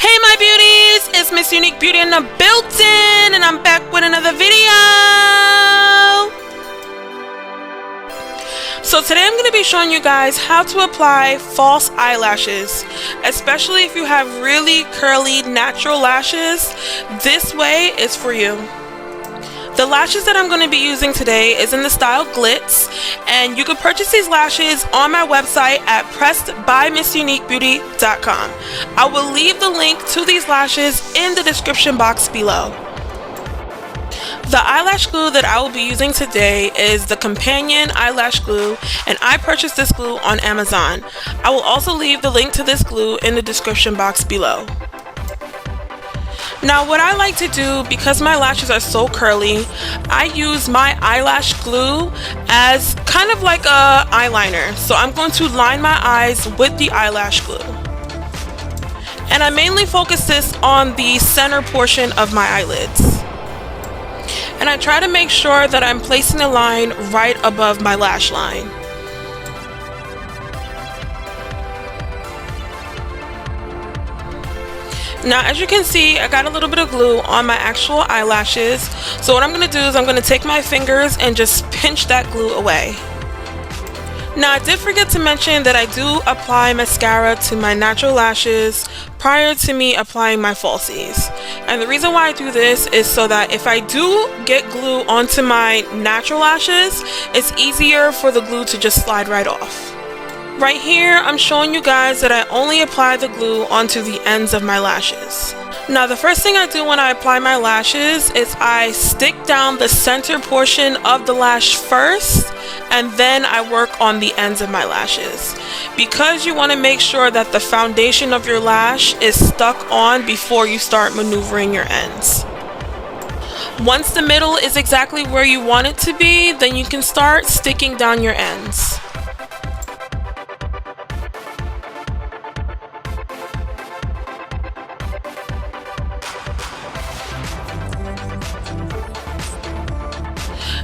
Hey my beauties, it's Miss Unique Beauty in the building, and I'm back with another video. So today I'm going to be showing you guys how to apply false eyelashes, especially if you have really curly natural lashes. This way is for you. The lashes that I'm going to be using today is in the style Glitz, and you can purchase these lashes on my website at pressedbymissuniquebeauty.com. I will leave the link to these lashes in the description box below. The eyelash glue that I will be using today is the Companion Eyelash Glue, and I purchased this glue on Amazon. I will also leave the link to this glue in the description box below. Now what I like to do, because my lashes are so curly, I use my eyelash glue as kind of like a eyeliner. So I'm going to line my eyes with the eyelash glue. And I mainly focus this on the center portion of my eyelids. And I try to make sure that I'm placing the line right above my lash line. Now as you can see, I got a little bit of glue on my actual eyelashes. So what I'm going to do is I'm going to take my fingers and just pinch that glue away. Now I did forget to mention that I do apply mascara to my natural lashes prior to me applying my falsies. And the reason why I do this is so that if I do get glue onto my natural lashes, it's easier for the glue to just slide right off. Right here, I'm showing you guys that I only apply the glue onto the ends of my lashes. Now the first thing I do when I apply my lashes is I stick down the center portion of the lash first, and then I work on the ends of my lashes, because you want to make sure that the foundation of your lash is stuck on before you start maneuvering your ends. Once the middle is exactly where you want it to be, then you can start sticking down your ends.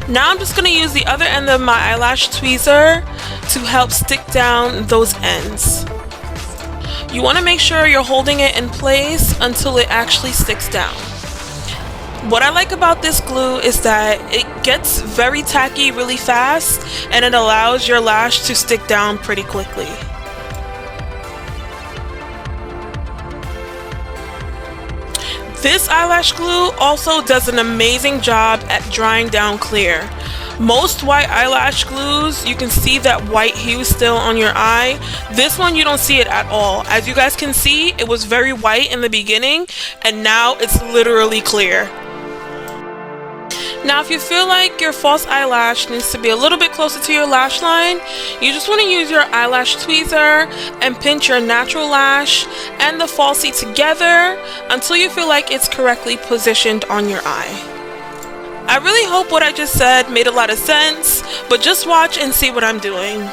Now I'm just going to use the other end of my eyelash tweezer to help stick down those ends. You want to make sure you're holding it in place until it actually sticks down. What I like about this glue is that it gets very tacky really fast, and it allows your lash to stick down pretty quickly. This eyelash glue also does an amazing job at drying down clear. Most white eyelash glues, you can see that white hue still on your eye. This one you don't see it at all. As you guys can see, it was very white in the beginning, and now it's literally clear. Now if you feel like your false eyelash needs to be a little bit closer to your lash line, you just want to use your eyelash tweezer and pinch your natural lash and the falsie together until you feel like it's correctly positioned on your eye. I really hope what I just said made a lot of sense, but just watch and see what I'm doing.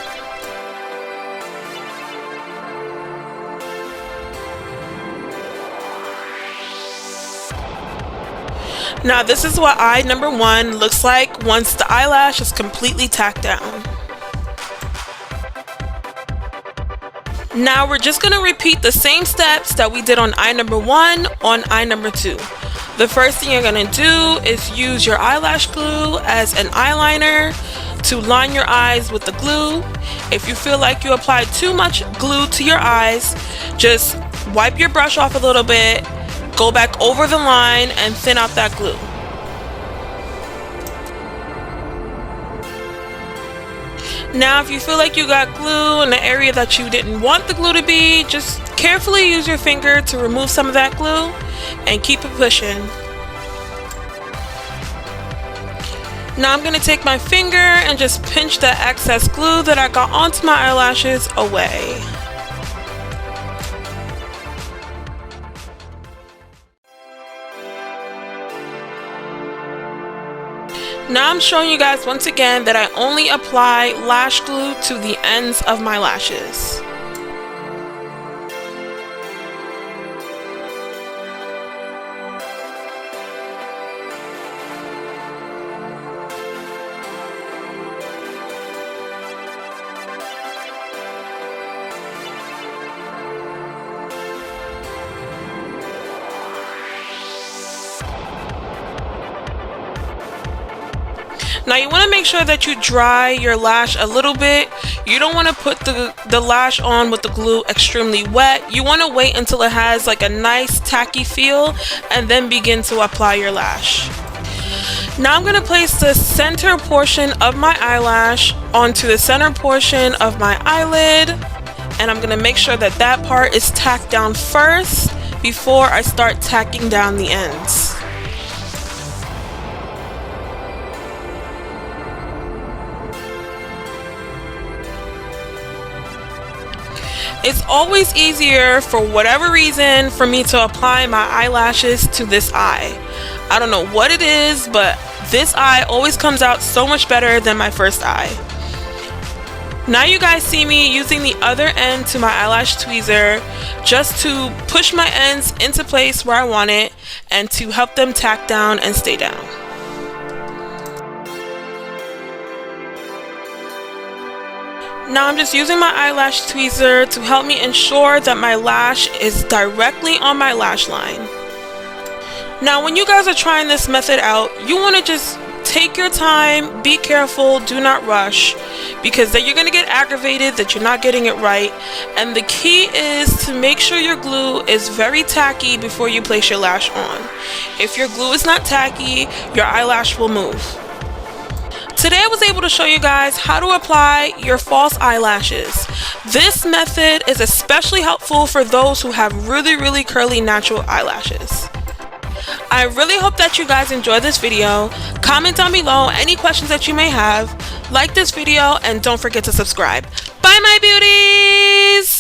Now this is what eye number 1 looks like once the eyelash is completely tacked down. Now we're just going to repeat the same steps that we did on eye number 1 on eye number 2. The first thing you're going to do is use your eyelash glue as an eyeliner to line your eyes with the glue. If you feel like you applied too much glue to your eyes, just wipe your brush off a little bit, go back over the line and thin out that glue. Now if you feel like you got glue in the area that you didn't want the glue to be, just carefully use your finger to remove some of that glue and keep it pushing. Now I'm going to take my finger and just pinch that excess glue that I got onto my eyelashes away. Now I'm showing you guys once again that I only apply lash glue to the ends of my lashes. Now you want to make sure that you dry your lash a little bit. You don't want to put the lash on with the glue extremely wet. You want to wait until it has like a nice tacky feel and then begin to apply your lash. Now I'm going to place the center portion of my eyelash onto the center portion of my eyelid, and I'm going to make sure that that part is tacked down first before I start tacking down the ends. It's always easier, for whatever reason, for me to apply my eyelashes to this eye. I don't know what it is, but this eye always comes out so much better than my first eye. Now you guys see me using the other end to my eyelash tweezer just to push my ends into place where I want it and to help them tack down and stay down. Now I'm just using my eyelash tweezer to help me ensure that my lash is directly on my lash line. Now when you guys are trying this method out, you want to just take your time, be careful, do not rush, because then you're going to get aggravated that you're not getting it right. And the key is to make sure your glue is very tacky before you place your lash on. If your glue is not tacky, your eyelash will move. Today I was able to show you guys how to apply your false eyelashes. This method is especially helpful for those who have really curly natural eyelashes. I really hope that you guys enjoyed this video. Comment down below any questions that you may have. Like this video and don't forget to subscribe. Bye my beauties!